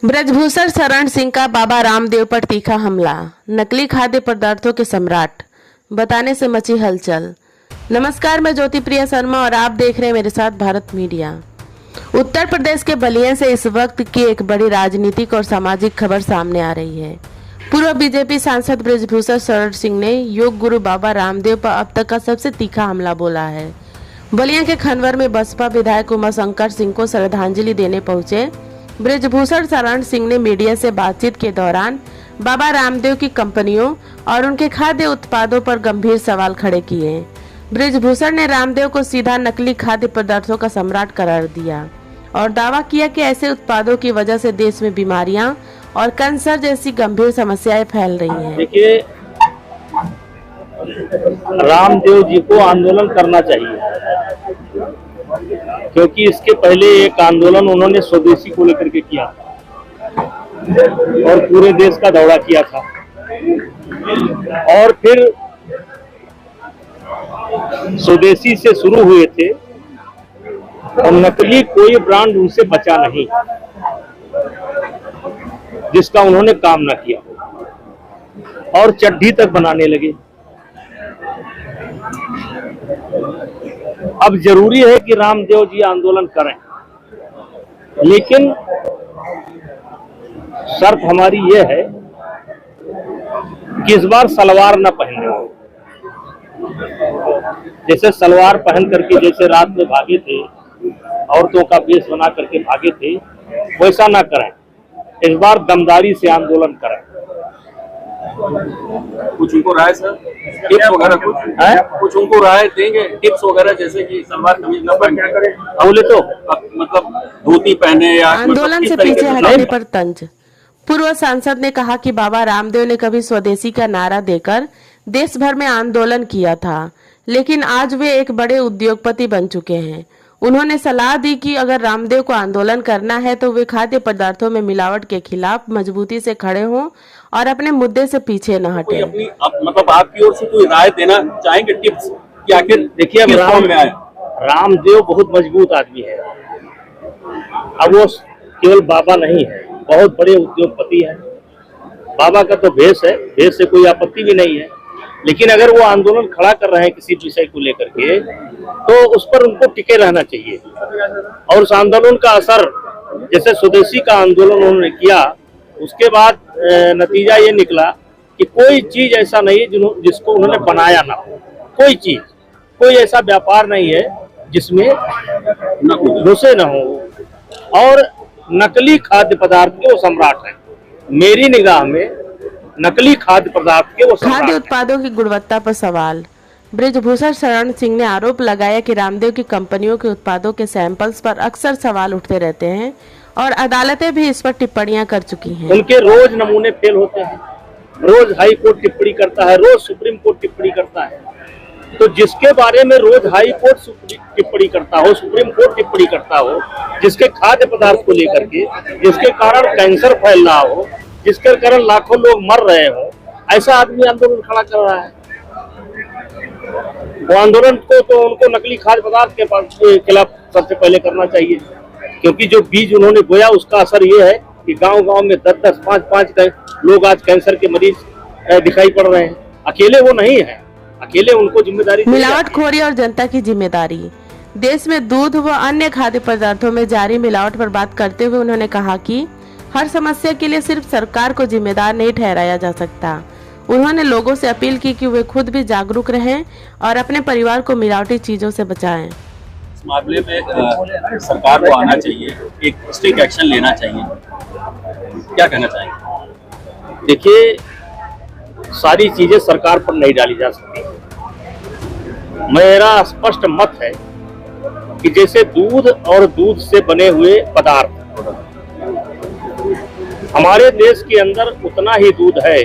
ब्रजभूषण शरण सिंह का बाबा रामदेव पर तीखा हमला। नकली खाद्य पदार्थों के सम्राट बताने से मची हलचल। नमस्कार, मैं ज्योति प्रिया शर्मा और आप देख रहे हैं मेरे साथ भारत मीडिया। उत्तर प्रदेश के बलिया से इस वक्त की एक बड़ी राजनीतिक और सामाजिक खबर सामने आ रही है। पूर्व बीजेपी सांसद ब्रजभूषण शरण सिंह ने योग गुरु बाबा रामदेव पर अब तक का सबसे तीखा हमला बोला है। बलिया के खनवर में बसपा विधायक उमाशंकर सिंह को श्रद्धांजलि देने पहुंचे ब्रजभूषण शरण सिंह ने मीडिया से बातचीत के दौरान बाबा रामदेव की कंपनियों और उनके खाद्य उत्पादों पर गंभीर सवाल खड़े किए। ब्रजभूषण ने रामदेव को सीधा नकली खाद्य पदार्थों का सम्राट करार दिया और दावा किया कि ऐसे उत्पादों की वजह से देश में बीमारियां और कैंसर जैसी गंभीर समस्याएं फैल रही हैं। देखिए, रामदेव जी को आंदोलन करना चाहिए, क्योंकि इसके पहले एक आंदोलन उन्होंने स्वदेशी को लेकर के किया और पूरे देश का दौरा किया था। और फिर स्वदेशी से शुरू हुए थे और नकली कोई ब्रांड उनसे बचा नहीं जिसका उन्होंने काम ना किया और चड्ढी तक बनाने लगे। अब जरूरी है कि रामदेव जी आंदोलन करें, लेकिन शर्त हमारी यह है कि इस बार सलवार न पहने। जैसे सलवार पहन करके जैसे रात में भागे थे, औरतों का वेश बना करके भागे थे, वैसा ना करें। इस बार दमदारी से आंदोलन करें। कुछ उनको राय सर, टिप्स वगैरह कुछ उनको राय देंगे, टिप्स वगैरह, जैसे कि सलवार कमीज न पहने, बोले तो मतलब धोती पहने या आंदोलन से पीछे हटने पर तंज। पूर्व सांसद ने कहा कि बाबा रामदेव ने कभी स्वदेशी का नारा देकर देश भर में आंदोलन किया था, लेकिन आज वे एक बड़े उद्योगपति बन चुके हैं। उन्होंने सलाह दी कि अगर रामदेव को आंदोलन करना है तो वे खाद्य पदार्थों में मिलावट के खिलाफ मजबूती से खड़े हों और अपने मुद्दे से पीछे न हटें। मतलब आपकी ओर से कोई राय देना चाहेंगे, टिप्स कि आखिर देखिए, रामदेव बहुत मजबूत आदमी है। अब वो केवल बाबा नहीं है, बहुत बड़े उद्योगपति है। बाबा का तो भेष है, भेष से कोई आपत्ति भी नहीं है, लेकिन अगर वो आंदोलन खड़ा कर रहे हैं किसी विषय को लेकर के, तो उस पर उनको टिके रहना चाहिए। और उस आंदोलन का असर, जैसे स्वदेशी का आंदोलन उन्होंने किया, उसके बाद नतीजा ये निकला कि कोई चीज ऐसा नहीं है जिसको उन्होंने बनाया ना हो। कोई चीज, कोई ऐसा व्यापार नहीं है जिसमें घुसे न हो। और नकली खाद्य पदार्थ के वो सम्राट है। मेरी निगाह में नकली खाद्य पदार्थ के वो खाद्य उत्पादों की गुणवत्ता पर सवाल। ब्रजभूषण शरण सिंह ने आरोप लगाया कि रामदेव की कंपनियों के उत्पादों के सैंपल्स पर अक्सर सवाल उठते रहते हैं और अदालतें भी इस पर टिप्पणियां कर चुकी हैं। उनके रोज नमूने फेल होते हैं, रोज हाई कोर्ट टिप्पणी करता है, रोज सुप्रीम कोर्ट टिप्पणी करता है। तो जिसके बारे में रोज हाई कोर्ट टिप्पणी करता हो, सुप्रीम कोर्ट टिप्पणी करता हो, जिसके खाद्य पदार्थ को लेकर के, जिसके कारण कैंसर फैल रहा हो, जिसके कारण लाखों लोग मर रहे हो, ऐसा आदमी आंदोलन खड़ा कर रहा है। वो आंदोलन को तो उनको नकली खाद्य पदार्थ के खिलाफ सबसे पहले करना चाहिए, क्योंकि जो बीज उन्होंने बोया उसका असर ये है कि गांव-गांव में 10-10, 5-5 लोग आज कैंसर के मरीज दिखाई पड़ रहे हैं। अकेले वो नहीं है, अकेले उनको जिम्मेदारी। मिलावटखोरी और जनता की जिम्मेदारी। देश में दूध व अन्य खाद्य पदार्थों में जारी मिलावट पर बात करते हुए उन्होंने कहा कि हर समस्या के लिए सिर्फ सरकार को जिम्मेदार नहीं ठहराया जा सकता। उन्होंने लोगों से अपील की कि वे खुद भी जागरूक रहें और अपने परिवार को मिलावटी चीजों से बचाएं। इस मामले में सरकार को आना चाहिए, एक स्ट्रिक्ट एक्शन लेना चाहिए, क्या कहना चाहेंगे? देखिए, सारी चीजें सरकार पर नहीं डाली जा सकती। मेरा स्पष्ट मत है कि जैसे दूध और दूध से बने हुए पदार्थ, हमारे देश के अंदर उतना ही दूध है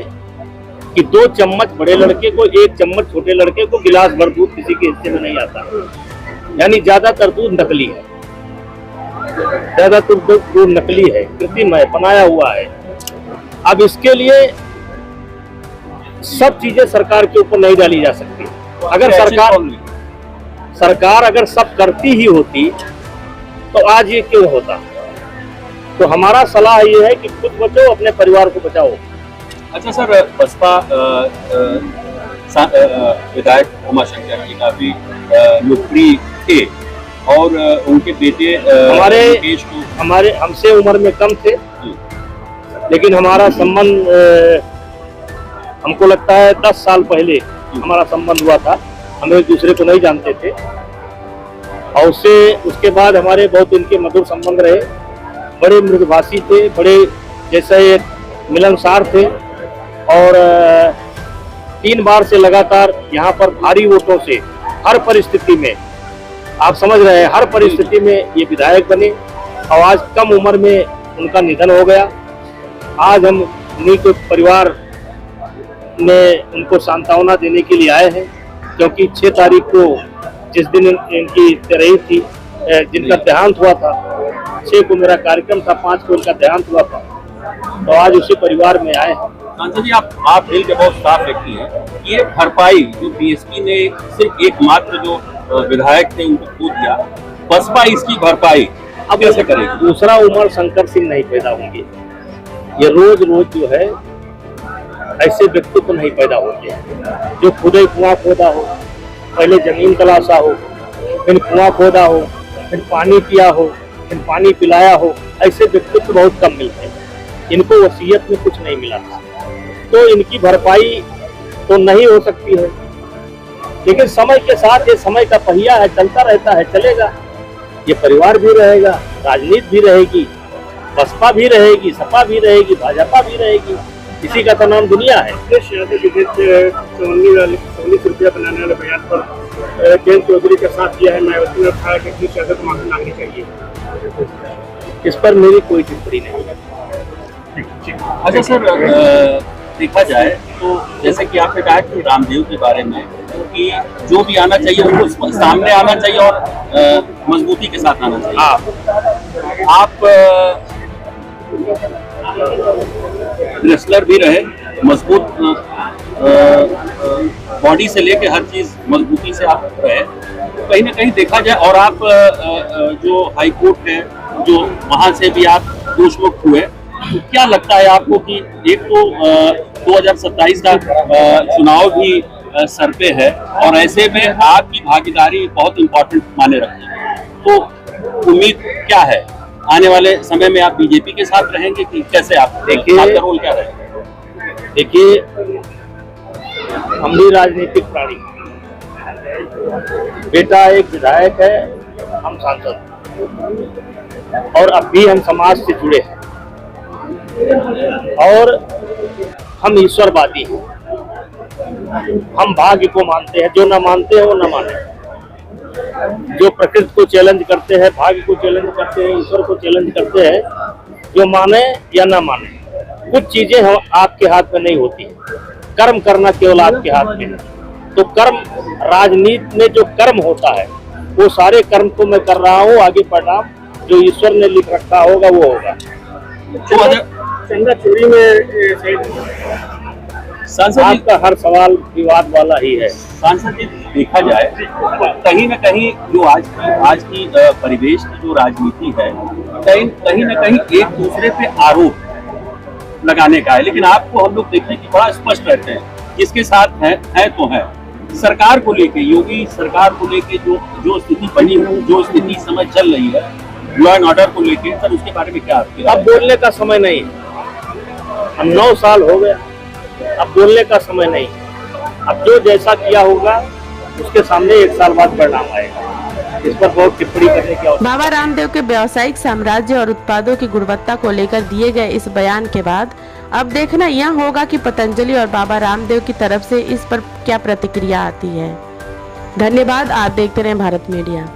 कि 2 चम्मच बड़े लड़के को, 1 चम्मच छोटे लड़के को गिलास भर दूध किसी के हिस्से में नहीं आता। यानी ज्यादातर दूध नकली है, ज्यादातर दूध नकली है, कृत्रिम है, बनाया हुआ है। अब इसके लिए सब चीजें सरकार के ऊपर नहीं डाली जा सकती। अगर सरकार अगर सब करती ही होती तो आज ये क्यों होता। तो हमारा सलाह ये है कि खुद बचो, अपने परिवार को बचाओ। अच्छा सर, बसपा विधायक उमाशंकर जी काफी लोकप्रिय थे और उनके बेटे मुकेश को हमारे हमसे उम्र में कम थे, लेकिन हमारा संबंध हमको लगता है 10 साल पहले हमारा संबंध हुआ था। हम एक दूसरे को नहीं जानते थे और उसके बाद हमारे बहुत इनके मधुर संबंध रहे। बड़े मृदुभाषी थे, बड़े जैसे एक मिलनसार थे और 3 बार से लगातार यहाँ पर भारी वोटों से हर परिस्थिति में, आप समझ रहे हैं, हर परिस्थिति में ये विधायक बने और आज कम उम्र में उनका निधन हो गया। आज हम उन्हीं के परिवार में उनको सांत्वना देने के लिए आए हैं, क्योंकि 6 तारीख को जिस दिन इनकी तेरही थी, जिनका देहांत हुआ था, 6 को मेरा कार्यक्रम था, 5 को इनका देहांत हुआ था, तो आज उसी परिवार में आए हैं। सांसद जी, आप दिल के बहुत साफ व्यक्ति हैं। ये भरपाई जो बीएसपी ने सिर्फ एकमात्र जो विधायक थे उनको खो दिया, बसपा इसकी भरपाई अब कैसे करेगी? दूसरा उमर शंकर सिंह नहीं पैदा होंगे। ये रोज रोज जो है ऐसे व्यक्ति को नहीं पैदा होते हैं जो खुद ही कुआं खोदा हो, पहले जमीन तलाशा हो, फिर कुआं खोदा हो, फिर पानी पिया हो, फिर पानी पिलाया हो। ऐसे व्यक्तित्व बहुत कम मिलते हैं। इनको वसीयत में कुछ नहीं मिला था, तो इनकी भरपाई तो नहीं हो सकती है, लेकिन समय के साथ ये समय का पहिया है, चलता रहता है, चलेगा। ये परिवार भी रहेगा, राजनीति भी रहेगी, बसपा भी रहेगी, सपा भी रहेगी, भाजपा भी रहेगी। इसी का तो नाम दुनिया है। 19 रुपया बनाने वाले बयान पर जयंत चौधरी का साथ दिया है, मायावती ने कहा कि अपनी सियासत को माफी मांगनी चाहिए। इस पर मेरी कोई टिप्पणी नहीं है। अच्छा सर, देखा जाए तो जैसे कि आपने कहा कि रामदेव के बारे में कि जो भी आना चाहिए उनको सामने आना चाहिए और मजबूती के साथ आना चाहिए। आप रेसलर भी रहे, मजबूत बॉडी से लेके हर चीज मजबूती से आप रहे, तो कहीं ना कहीं देखा जाए, और आप जो हाई कोर्ट है जो वहां से भी आप दोषमुक्त हुए, तो क्या लगता है आपको कि एक तो 2027 का चुनाव भी सर पे है और ऐसे में आपकी भागीदारी बहुत इम्पोर्टेंट माने रखती है, तो उम्मीद क्या है आने वाले समय में? आप बीजेपी के साथ रहेंगे कि कैसे? आप देखिए, आपका रोल क्या रहेगा? देखिए, हम भी राजनीतिक प्राणी, बेटा एक विधायक है, हम सांसद, और अब भी हम समाज से जुड़े हैं और हम ईश्वरवादी हैं। हम भाग्य को मानते हैं, जो ना मानते हैं वो ना माने। जो प्रकृति को चैलेंज करते हैं, भाग्य को चैलेंज करते हैं, ईश्वर को चैलेंज करते हैं, जो माने या ना माने। कुछ चीजें हम आपके हाथ में नहीं होती, कर्म करना केवल आपके हाथ में है। तो कर्म, राजनीति में जो कर्म होता है वो सारे कर्म को मैं कर रहा हूँ, आगे परिणाम जो ईश्वर ने लिख रखा होगा वो होगा। चंदा चोरी में सांसद जी का हर सवाल विवाद वाला ही है। सांसद जी, देखा जाए तो कहीं न कहीं जो आज की परिवेश की जो राजनीति है, कहीं न कहीं एक दूसरे पे आरोप लगाने का है, लेकिन आपको हम लोग देखते हैं कि बड़ा स्पष्ट रहते हैं, जिसके साथ है तो है। सरकार को लेके, योगी सरकार को लेके जो स्थिति बनी हुई, जो स्थिति समय चल रही है लॉ एंड ऑर्डर को लेके, सर उसके बारे में क्या आपकी राय है? अब बोलने का समय नहीं, हम 9 साल हो गया, अब बोलने का समय नहीं। अब जो जैसा किया होगा उसके सामने 1 साल बाद परिणाम आएगा, इस पर बहुत टिप्पणी करने की आवश्यकता। बाबा रामदेव के व्यावसायिक साम्राज्य और उत्पादों की गुणवत्ता को लेकर दिए गए इस बयान के बाद अब देखना यह होगा कि पतंजलि और बाबा रामदेव की तरफ से इस पर क्या प्रतिक्रिया आती है। धन्यवाद। आप देखते रहें भारत मीडिया।